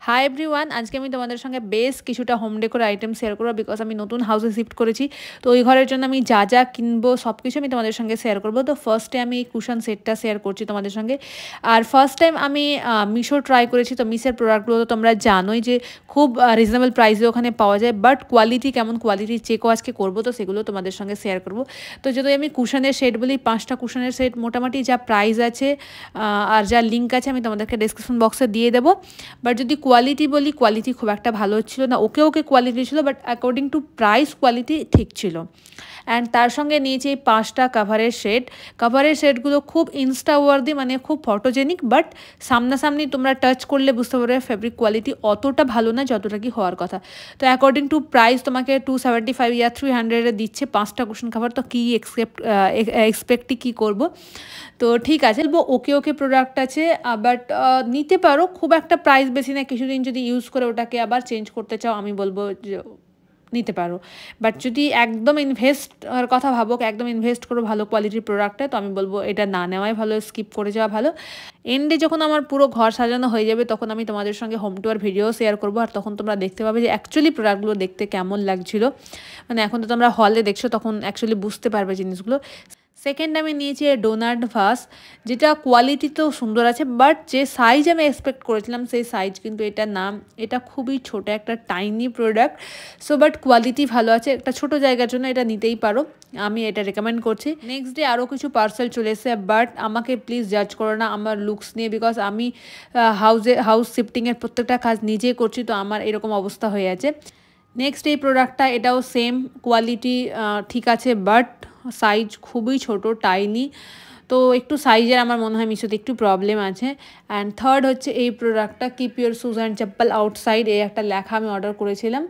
Hi everyone, আজকে আমি তোমাদের সঙ্গে বেশ কিছুটা হোম ডেকোর আইটেম শেয়ার করবো বিকজ আমি নতুন হাউসে শিফট করেছি। তো ওই ঘরের জন্য আমি যা যা কিনবো সব কিছু আমি তোমাদের সঙ্গে শেয়ার করবো। তো ফার্স্টে আমি এই কুশন সেটটা শেয়ার করছি তোমাদের সঙ্গে। আর ফার্স্ট টাইম আমি মিশো ট্রাই করেছি। তো মিশের প্রোডাক্টগুলো তো তোমরা জানোই যে খুব রিজনেবল প্রাইসে ওখানে পাওয়া যায়, বাট কোয়ালিটি কেমন, কোয়ালিটি চেকও আজকে করবো। তো সেগুলো তোমাদের সঙ্গে শেয়ার করবো। তো যদি আমি কুশনের সেট বলি, 5টা কুশনের সেট মোটামুটি যা প্রাইস আছে আর যা লিঙ্ক আছে আমি তোমাদেরকে ডিসক্রিপশন বক্সে দিয়ে দেবো। বাট যদি কোয়ালিটি বলি, কোয়ালিটি খুব একটা ভালো ছিল না, ওকে ওকে কোয়ালিটি ছিল, but according to price quality ঠিক ছিল। অ্যান্ড তার সঙ্গে নিয়েছি এই 5টা কাভারের সেট। কাভারের সেটগুলো খুব ইনস্টা ওয়ার্দি, মানে খুব ফটোজেনিক, বাট সামনাসামনি তোমরা টাচ করলে বুঝতে পারবে ফেব্রিক কোয়ালিটি অতটা ভালো না যতটা কি হওয়ার কথা। তো অ্যাকর্ডিং টু প্রাইস তোমাকে 275 ইয়া 300 দিচ্ছে 5টা কুশন কাভার। তো কী এক্সপেক্টই কী করবো। তো ঠিক আছে, বলবো ওকে ওকে প্রোডাক্ট আছে, বাট নিতে পারো, খুব একটা প্রাইস বেশি না। কিছুদিন যদি ইউজ করে ওটাকে আবার চেঞ্জ করতে চাও, আমি বলবো যে নিতে পারো। বাট যদি একদম ইনভেস্ট কথা ভাবো, একদম ইনভেস্ট করো ভালো কোয়ালিটির প্রোডাক্টে, তো আমি বলবো এটা না নেওয়াই ভালো, স্কিপ করে যাওয়া ভালো। এন্ডে যখন আমার পুরো ঘর সাজানো হয়ে যাবে তখন আমি তোমাদের সঙ্গে হোম টুয়ার ভিডিও শেয়ার করবো, আর তখন তোমরা দেখতে পাবে যে অ্যাকচুয়ালি প্রোডাক্টগুলো দেখতে কেমন লাগছিল। মানে এখন তো তোমরা হলে দেখছো, তখন অ্যাকচুয়ালি বুঝতে পারবে জিনিসগুলো। সেকেন্ড আমি নিয়েছি ডোনাট ভাস, যেটা কোয়ালিটিতেও সুন্দর আছে, বাট যে সাইজ আমি এক্সপেক্ট করেছিলাম সেই সাইজ কিন্তু এটা না। এটা খুবই ছোট একটা tiny product. So but quality ভালো আছে, একটা ছোট জায়গার জন্য এটা নিতেই পারো, আমি এটা রেকমেন্ড করছি। নেক্সট ডে আরও কিছু পার্সেল চলে এসেছে, বাট আমাকে প্লিজ জাজ করো না আমার লুকস নিয়ে, বিকজ আমি হাউস শিফটিংয়ের প্রত্যেকটা কাজ নিজেই করছি, তো আমার এরকম অবস্থা হয়ে আছে। নেক্সট এই প্রোডাক্টটা, এটাও সেম কোয়ালিটি ঠিক আছে, বাট সাইজ খুবই ছোট, টাইনি। তো একটু সাইজের আমার মনে হয় মিশোতে একটু প্রবলেম আছে। অ্যান্ড থার্ড হচ্ছে এই প্রোডাক্টটা, কিপ ইউর শুজ অ্যান্ড চপ্পল আউটসাইড, এই একটা লেখা আমি অর্ডার করেছিলাম।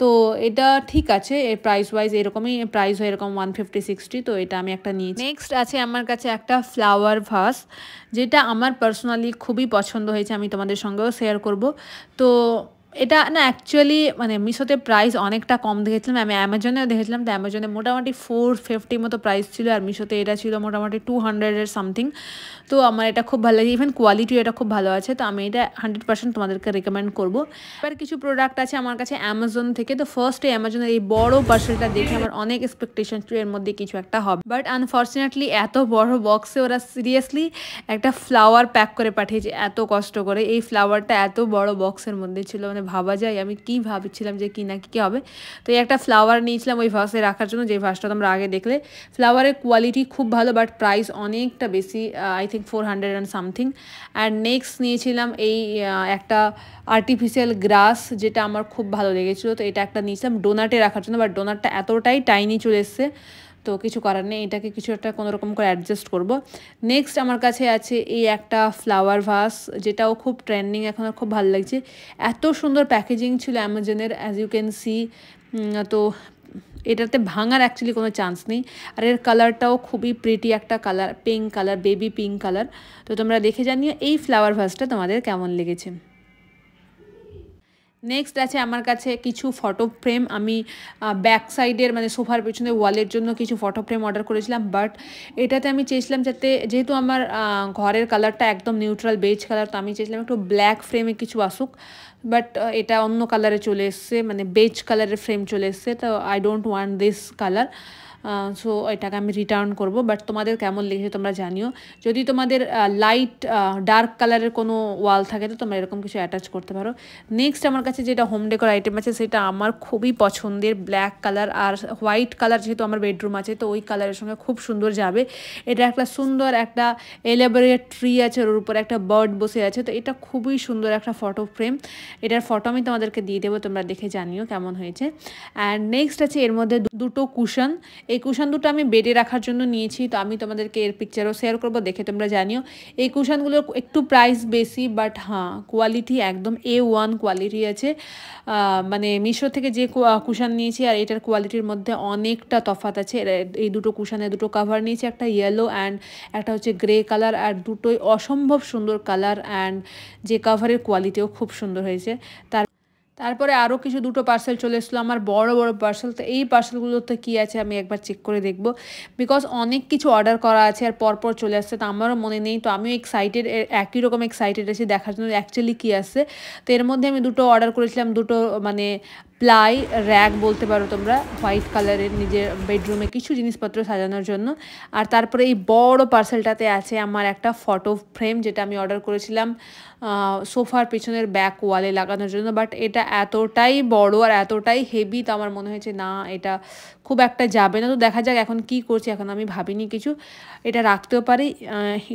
তো এটা ঠিক আছে, এর প্রাইস ওয়াইজ এরকমই প্রাইস হয়, এরকম 150-60। তো এটা আমি একটা নিই। নেক্সট আছে আমার কাছে একটা ফ্লাওয়ার ভাস, যেটা আমার পার্সোনালি খুবই পছন্দ হয়েছে, আমি তোমাদের সঙ্গেও শেয়ার করব। তো এটা না অ্যাকচুয়ালি মানে মিশোতে প্রাইস অনেকটা কম দেখেছিলাম, আমি অ্যামাজনেও দেখেছিলাম। তো অ্যামাজনে মোটামুটি 450 মতো প্রাইস ছিল, আর মিশোতে এটা ছিল মোটামুটি 200-এর সামথিং। তো আমার এটা খুব ভালো লাগে, ইভেন কোয়ালিটিও এটা খুব ভালো আছে। তো আমি এটা 100% তোমাদেরকে রেকমেন্ড করবো। এবার কিছু প্রোডাক্ট আছে আমার কাছে অ্যামাজন থেকে। তো ফার্স্টে অ্যামাজনের এই বড় পার্সেলটা দেখে আমার অনেক এক্সপেকটেশন ছিল এর মধ্যে কিছু একটা হবে, বাট আনফর্চুনেটলি এত বড় বক্সে ওরা সিরিয়াসলি একটা ফ্লাওয়ার প্যাক করে পাঠিয়েছে এত কষ্ট করে। এই ফ্লাওয়ারটা এত বড় বক্সের মধ্যে ছিল, মানে ভাবা যায় আমি কি ভাবছিলাম যে কি না কি হবে। তো এই একটা ফ্লাওয়ার নিয়েছিলাম ওই ভাসে রাখার জন্য, যে ভাসটা তোমরা আগে দেখলে। ফ্লাওয়ারের কোয়ালিটি খুব ভালো, বাট প্রাইস অনেকটা বেশি, I think 400 and something. And next নিয়েছিলাম এই একটা আর্টিফিশিয়াল গ্রাস, যেটা আমার খুব ভালো লেগেছিলো। তো এটা একটা নিয়েছিলাম ডোনাটে রাখার জন্য, বাট ডোনাটটা এতটাই টাইনি চলে এসছে, তো কিছু করার নেই, এটাকে কিছু একটা কোনোরকম করে অ্যাডজাস্ট করব। নেক্সট আমার কাছে আছে এই একটা ফ্লাওয়ার ভাস, যেটাও খুব ট্রেন্ডিং এখন, খুব ভালো লাগছে। এত সুন্দর প্যাকেজিং ছিল অ্যামাজনের, অ্যাজ ইউ ক্যান সি। তো এটাতে ভাঙার অ্যাকচুয়ালি কোনো চান্স নেই। আর এর কালারটাও খুবই প্রিটি একটা colour, pink colour, baby pink colour. তো তোমরা দেখে জানিও এই ফ্লাওয়ার ভাসটা তোমাদের কেমন লেগেছে। নেক্সট আছে আমার কাছে কিছু ফটো ফ্রেম। আমি ব্যাক সাইডের মানে সোফার পেছনে ওয়ালের জন্য কিছু ফটো ফ্রেম অর্ডার করেছিলাম, বাট এটাতে আমি চেয়েছিলাম যাতে, যেহেতু আমার ঘরের কালারটা একদম নিউট্রাল বেজ কালার, তো আমি চেয়েছিলাম একটু ব্ল্যাক ফ্রেমে কিছু আসুক, বাট এটা অন্য কালারে চলে এসছে, মানে বেজ কালারের ফ্রেম চলে এসছে। তো I don't want this colour, so এটাকে আমি রিটার্ন করব। বাট তোমাদের কেমন লেগেছে তোমরা জানিও। যদি তোমাদের লাইট ডার্ক কালারের কোনো ওয়াল থাকে তো তোমরা এরকম কিছু অ্যাটাচ করতে পারো। নেক্সট আমার কাছে যেটা হোম ডেকোর আইটেম আছে সেটা আমার খুবই পছন্দের, ব্ল্যাক কালার আর হোয়াইট কালার, যেহেতু আমার বেডরুম আছে তো ওই কালারের সঙ্গে খুব সুন্দর যাবে। এটা একটা সুন্দর একটা এলাবোরেট ট্রি আছে, ওর উপরে একটা বার্ড বসে আছে। তো এটা খুবই সুন্দর একটা ফটো ফ্রেম, এটার ফটো আমি তোমাদেরকে দিয়ে দেবো, তোমরা দেখে জানিও কেমন হয়েছে। অ্যান্ড নেক্সট আছে এর মধ্যে দুটো কুশন। এই কুশন দুটো আমি বেডে রাখার জন্য নিয়েছি, তো আমি তোমাদেরকে এর পিকচারও শেয়ার করবো, দেখে তোমরা জানিও। এই কুশনগুলোর একটু প্রাইস বেশি, বাট হ্যাঁ কোয়ালিটি একদম A1 কোয়ালিটি আছে। মানে মিশো থেকে যে কুশন নিয়েছি আর এটার কোয়ালিটির মধ্যে অনেকটা তফাৎ আছে। এই দুটো কুশানে দুটো কাভার নিয়েছি, একটা ইয়েলো অ্যান্ড একটা হচ্ছে গ্রে কালার, আর দুটোই অসম্ভব সুন্দর কালার, অ্যান্ড যে কাভারের কোয়ালিটিও খুব সুন্দর হয়েছে। তারপরে আরও কিছু দুটো পার্সেল চলে এসেছিলো আমার বড় বড় পার্সেল। তো এই পার্সেলগুলোতে কী আছে আমি একবার চেক করে দেখব, বিকজ অনেক কিছু অর্ডার করা আছে আর পরপর চলে আসছে, তো আমারও মনে নেই। তো আমিও এক্সাইটেড, একই রকম এক্সাইটেড আছি দেখার জন্য অ্যাকচুয়ালি কী আসছে। তো এর মধ্যে আমি দুটো অর্ডার করেছিলাম, দুটো মানে প্লাই র্যাক বলতে পারো তোমরা, হোয়াইট কালারের নিজের বেডরুমে কিছু জিনিসপত্র সাজানোর জন্য। আর তারপরে এই বড় পার্সেলটাতে আছে আমার একটা ফটো ফ্রেম, যেটা আমি অর্ডার করেছিলাম সোফার পেছনের ব্যাক ওয়ালে লাগানোর জন্য। বাট এটা এতটাই বড় আর এতটাই হেভি, তো আমার মনে হয়েছে না এটা খুব একটা যাবে না। তো দেখা যাক এখন কি করছি, এখন আমি ভাবিনি কিছু। এটা রাখতেও পারি,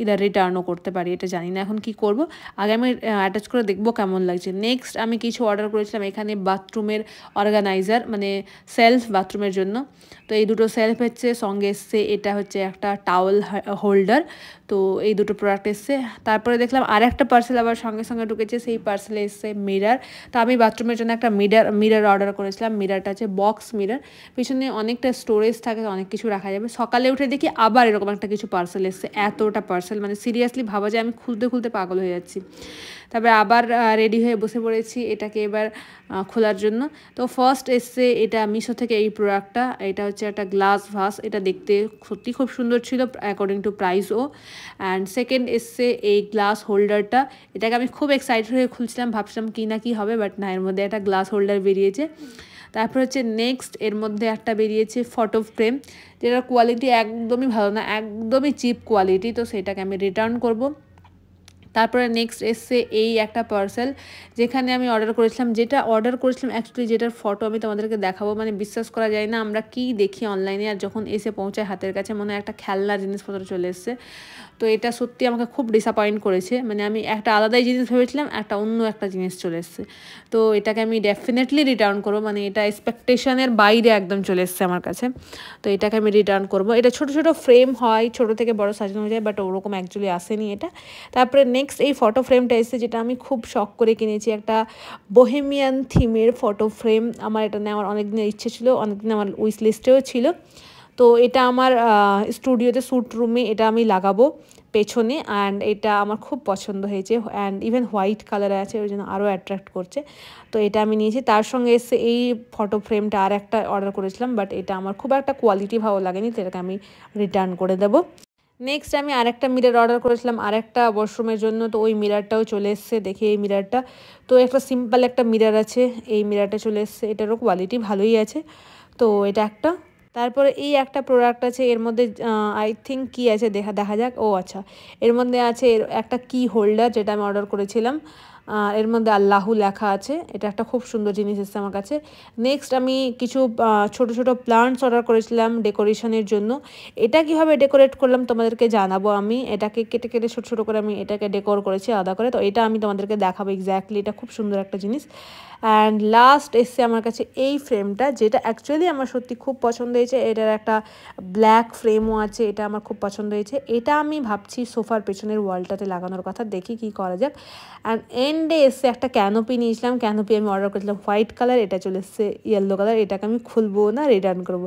ইদার রিটার্নও করতে পারি, এটা জানি না এখন কি করব। আগে আমি অ্যাটাচ করে দেখবো কেমন লাগছে। নেক্সট আমি কিছু অর্ডার করেছিলাম এখানে বাথরুমের অর্গানাইজার, মানে সেলফ বাথরুমের জন্য। তো এই দুটো সেলফ হচ্ছে, সঙ্গে এসছে এটা হচ্ছে একটা টাওয়েল হোল্ডার। তো এই দুটো প্রোডাক্ট এসছে। তারপরে দেখলাম আর একটা পার্সেল আবার সঙ্গে সঙ্গে ঢুকেছে, সেই পার্সেলে এসছে মিরার। তো আমি বাথরুমের জন্য একটা মিরার অর্ডার করেছিলাম। মিরারটা হচ্ছে বক্স মিরার, পিছনে অনেকটা স্টোরেজ থাকে, অনেক কিছু রাখা যাবে। সকালে উঠে দেখি আবার এরকম একটা কিছু পার্সেল এসছে, এতটা পার্সেল মানে সিরিয়াসলি ভাবা যায় আমি খুলতে খুলতে পাগল হয়ে যাচ্ছি। তারপরে আবার রেডি হয়ে বসে পড়েছি এটাকে এবার খোলার জন্য। তো ফার্স্ট এসছে এটা মিশো থেকে এই প্রোডাক্টটা, এটা হচ্ছে একটা গ্লাস ভাস, এটা দেখতে সত্যি খুব সুন্দর ছিল অ্যাকর্ডিং টু প্রাইসও। অ্যান্ড সেকেন্ড এসছে এই গ্লাস হোল্ডারটা, এটাকে আমি খুব এক্সাইটেড হয়ে খুলছিলাম, ভাবছিলাম কী না কী হবে, বাট না, এর মধ্যে একটা গ্লাস হোল্ডার বেরিয়েছে। তারপর হচ্ছে নেক্সট এর মধ্যে একটা বেরিয়েছে ফটো ফ্রেম, যেটার কোয়ালিটি একদমই ভালো না, একদমই চিপ কোয়ালিটি, তো সেটাকে আমি রিটার্ন করব। তারপরে নেক্সট এসছে এই একটা পার্সেল, যেখানে আমি অর্ডার করেছিলাম অ্যাকচুয়ালি যেটার ফটো আমি তোমাদেরকে দেখাবো, মানে বিশ্বাস করা যায় না আমরা কি দেখি অনলাইনে, আর যখন এসে পৌঁছায় হাতের কাছে মনে হয় একটা খেলনা জিনিসপত্র চলে এসছে। তো এটা সত্যি আমাকে খুব ডিসঅ্যাপয়েন্ট করেছে, মানে আমি একটা আলাদাই জিনিস ভেবেছিলাম, অন্য একটা জিনিস চলে এসছে। তো এটাকে আমি ডেফিনেটলি রিটার্ন করবো, মানে এটা এক্সপেকটেশনের বাইরে একদম চলে এসছে আমার কাছে। তো এটাকে আমি রিটার্ন করবো। এটা ছোটো ছোটো ফ্রেম হয়, ছোটো থেকে বড় সাজানো যায়, বাট ওরকম অ্যাকচুয়ালি আসেনি এটা। তারপরে নেক্সট এই ফটো ফ্রেমটা এসেছে, যেটা আমি খুব শখ করে কিনেছি, একটা বোহেমিয়ান থিমের ফটো ফ্রেম। আমার এটা নেওয়ার অনেক দিনের ইচ্ছে ছিল, অনেকদিন আমার উইশ লিস্টেও ছিল। তো এটা আমার স্টুডিওতে শ্যুট রুমে এটা আমি লাগাবো পেছনে, অ্যান্ড এটা আমার খুব পছন্দ হয়েছে, অ্যান্ড ইভেন হোয়াইট কালারে আছে, ওই জন্য আরও অ্যাট্রাক্ট করছে। তো এটা আমি নিয়েছি। তার সঙ্গে এসে এই ফটো ফ্রেমটা আর একটা অর্ডার করেছিলাম, বাট এটা আমার খুব একটা কোয়ালিটি ভালো লাগেনি, তো এটাকে আমি রিটার্ন করে দেবো। নেক্সট আমি আরেকটা মিরার অর্ডার করেছিলাম আরেকটা ওয়াশরুমের জন্য, তো ওই মিরারটাও চলে এসছে। দেখি এই মিরারটা, তো একটা সিম্পল একটা মিরার আছে, এই মিরারটা চলে এসছে, এটারও কোয়ালিটি ভালোই আছে। তো এটা একটা। তারপরে এই একটা প্রোডাক্ট আছে, এর মধ্যে আই থিঙ্ক কী আছে দেখা যাক। ও আচ্ছা, এর মধ্যে আছে একটা কি হোল্ডার, যেটা আমি অর্ডার করেছিলাম। এর মধ্যে আল্লাহু লেখা আছে, এটা একটা খুব সুন্দর জিনিস এসেছে আমার কাছে। নেক্সট আমি কিছু ছোট ছোট প্লান্টস অর্ডার করেছিলাম ডেকোরেশনের জন্য। এটা কীভাবে ডেকোরেট করলাম তোমাদেরকে জানাবো আমি। এটাকে কেটে কেটে ছোটো ছোটো করে আমি এটাকে ডেকোর করেছি আলাদা করে, তো এটা আমি তোমাদেরকে দেখাবো এক্স্যাক্টলি, এটা খুব সুন্দর একটা জিনিস। অ্যান্ড লাস্ট এসছে আমার কাছে এই ফ্রেমটা, যেটা অ্যাকচুয়ালি আমার সত্যি খুব পছন্দ হয়েছে। এটার একটা ব্ল্যাক ফ্রেমও আছে, এটা আমার খুব পছন্দ হয়েছে। এটা আমি ভাবছি সোফার পেছনের ওয়ালটাতে লাগানোর কথা, দেখি কি করা যাক। অ্যান্ড এন্ডে এসছে একটা ক্যানোপি নিয়েছিলাম, ক্যানোপি আমি অর্ডার করেছিলাম হোয়াইট কালার, এটা চলে এসছে ইয়েলো কালার। এটাকে আমি খুলবো না, রিটার্ন করবো।